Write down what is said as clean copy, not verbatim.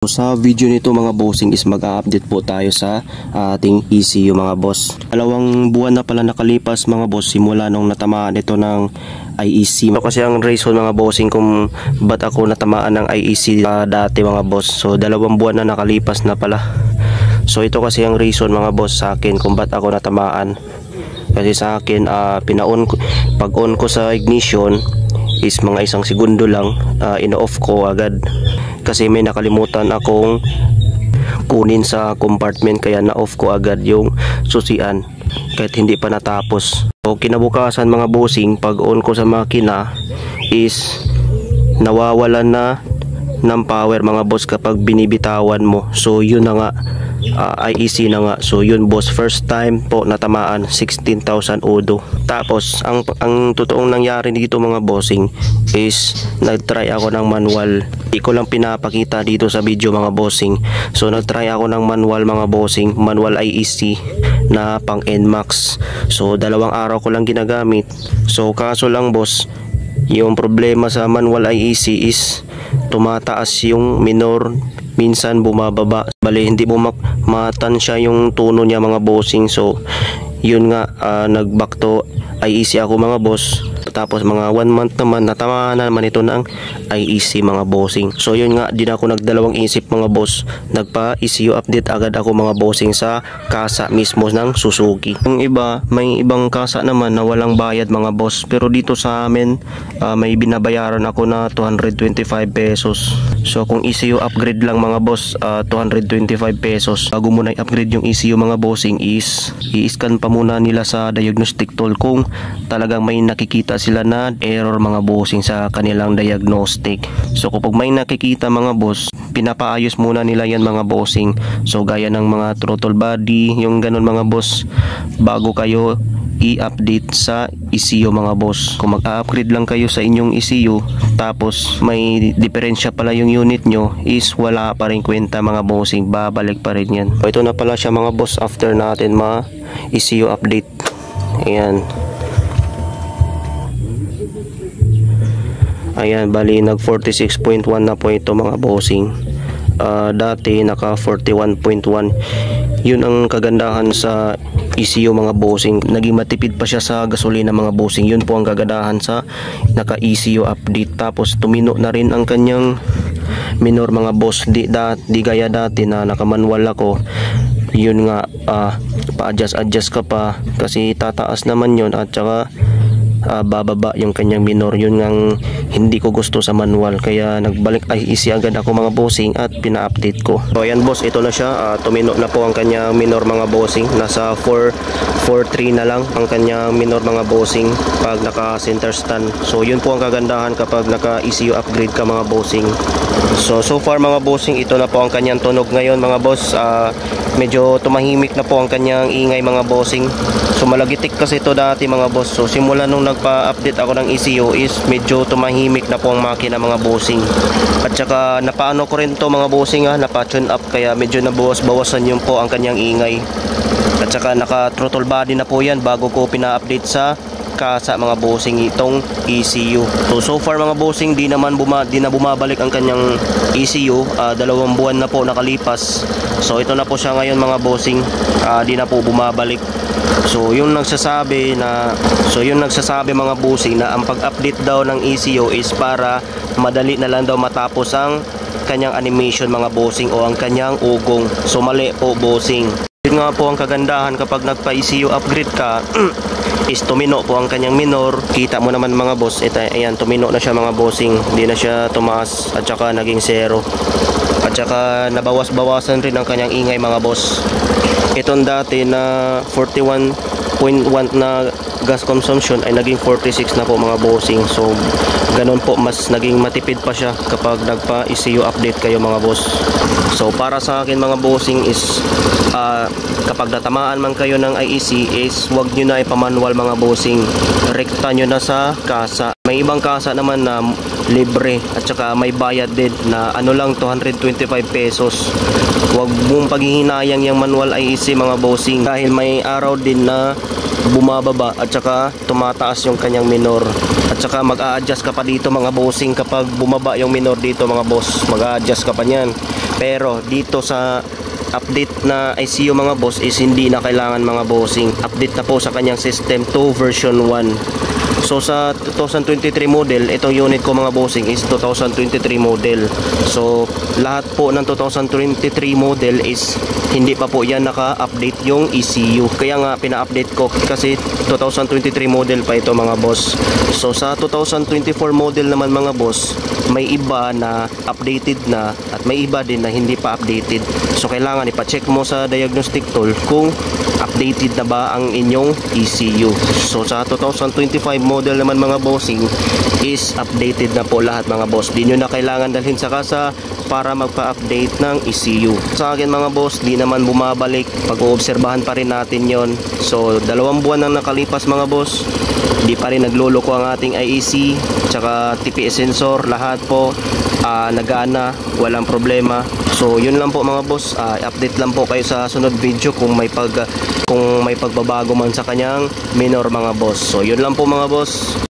Sa video nito mga bossing is mag-update po tayo sa ating ECU mga boss. 2 buwan na pala nakalipas mga boss simula nung natamaan ito ng IEC. Kasi ang reason mga bossing kung ba't ako natamaan ng IEC dati mga boss. So 2 buwan na nakalipas na pala. So ito kasi ang reason mga boss sa akin kung ba't ako natamaan. Kasi sa akin pag on ko sa ignition is mga 1 segundo lang ino-off ko agad. Kasi may nakalimutan akong kunin sa compartment kaya na-off ko agad yung susian kahit hindi pa natapos. So kinabukasan mga bossing pag on ko sa makina is nawawalan na ng power mga boss kapag binibitawan mo. So yun na nga, IEC na nga. So yun boss, first time po natamaan 16,000 odo. Tapos ang totoong nangyari dito mga bossing is nagtry ako ng manual. Hindi ko lang pinapakita dito sa video mga bossing. So nagtry ako ng manual mga bossing, manual IEC na pang NMAX. So 2 araw ko lang ginagamit. So kaso lang boss, yung problema sa manual IEC is tumataas yung minor, minsan bumababa. Bali hindi matansya yung tono niya mga bossing. So yun nga, nag-back to IEC ako mga boss. Tapos mga 1 month naman natamaan na naman ito ng IEC mga bossing. So yun nga, di na ako nagdalawang isip mga boss, nagpa ECU update agad ako mga bossing sa kasa mismo ng Suzuki. Yung iba, may ibang kasa naman na walang bayad mga boss, pero dito sa amin may binabayaran ako na 225 pesos. So kung ECU upgrade lang mga boss, 225 pesos. Bago mo na i-upgrade yung ECU mga bossing is i-scan pa muna nila sa diagnostic tool kung talagang may nakikita sila na error mga bossing sa kanilang diagnostic. So kapag may nakikita mga boss, pinapaayos muna nila yan mga bossing. So gaya ng mga throttle body, yung ganun mga boss, bago kayo i-update sa ECU mga boss. Kung mag-upgrade lang kayo sa inyong ECU tapos may diferensya pala yung unit nyo, is wala pa rin kwenta mga bossing, babalik pa rin yan. So ito na pala siya mga boss after natin ECU update. Ayan. Ayan, bali nag 46.1 na po ito mga bossing. Dati naka 41.1. Yun ang kagandahan sa ECU mga bossing. Naging matipid pa siya sa gasolina mga bossing. Yun po ang kagandahan sa naka ECU update. Tapos tumino na rin ang kanyang minor mga boss. Di gaya dati na naka manual ako. Yun nga, pa-adjust ka pa kasi tataas naman yun at saka bababa yung kanyang minor. Yun nga hindi ko gusto sa manual, kaya nagbalik IEC agad ako mga bossing at pina-update ko. So ayan boss, ito na siya, tumino na po ang kanyang minor mga bossing. Nasa 4.3 na lang ang kanyang minor mga bossing pag naka center stand. So yun po ang kagandahan kapag naka ECU upgrade ka mga bossing. So far mga bossing, ito na po ang kanyang tunog ngayon mga boss. Medyo tumahimik na po ang kanyang ingay mga bossing. So malagitik kasi ito dati mga boss. So simula nung nagpa-update ako ng ECU is medyo tumahimik na po ang makina mga bossing. At saka napaano ko rin to mga bossing, napa-tune up, kaya medyo nabawas-bawasan yun po ang kanyang ingay. At saka naka throttle body na po yan bago ko pina-update sa kasa mga bossing itong ECU. So far mga bossing, di na bumabalik ang kanyang ECU. 2 buwan na po nakalipas. So ito na po siya ngayon mga bossing, di na po bumabalik. So yung nagsasabi mga bossing na ang pag-update daw ng ECU is para madali na lang daw matapos ang kanyang animation mga bossing o ang kanyang ugong. So mali po bossing. Yun nga po ang kagandahan kapag nagpa-ECU upgrade ka is tumino po ang kanyang minor. Kita mo naman mga boss, ayan, tumino na siya mga bossing, hindi na siya tumaas at saka naging 0. At saka nabawas-bawasan rin ang kanyang ingay mga boss. Itong dati na 41.1 na gas consumption ay naging 46 na po mga bossing. So ganun po, mas naging matipid pa siya kapag nagpa ECU update kayo mga boss. So para sa akin mga bossing is kapag natamaan man kayo ng IEC is wag nyo na ipamanual mga bossing, rekta nyo na sa kasa. May ibang kasa naman na libre at saka may bayad din na lang 225 pesos. Wag mong paghihinayang yung manual IEC mga bossing dahil may araw din na bumababa at saka tumataas yung kanyang minor. At saka mag-a-adjust ka pa dito mga bossing kapag bumaba yung minor dito mga boss, mag-a-adjust ka pa niyan. Pero dito sa update na ICU mga boss is hindi na kailangan mga bossing. Update na po sa kanyang system to version 1. So sa 2023 model, itong unit ko mga bossing is 2023 model. So lahat po ng 2023 model is hindi pa po yan naka-update yung ECU. Kaya nga pina-update ko kasi 2023 model pa ito mga boss. So sa 2024 model naman mga boss, may iba na updated na at may iba din na hindi pa updated. So kailangan ipa-check mo sa diagnostic tool kung updated na ba ang inyong ECU. So sa 2025 model naman mga bossing is updated na po lahat mga boss. Di nyo na kailangan dalhin sa kasa para magpa-update ng ECU. Sa akin mga boss, di naman bumabalik. Pag-uobserbahan pa rin natin yon. So 2 buwan nang nakalipas mga boss, di pa rin nagluloko ang ating IEC tsaka TPS sensor, lahat po nagana, walang problema. So yun lang po mga boss, update lang po kayo sa sunod video kung may pagbabago man sa kanyang minor mga boss. So yun lang po mga boss.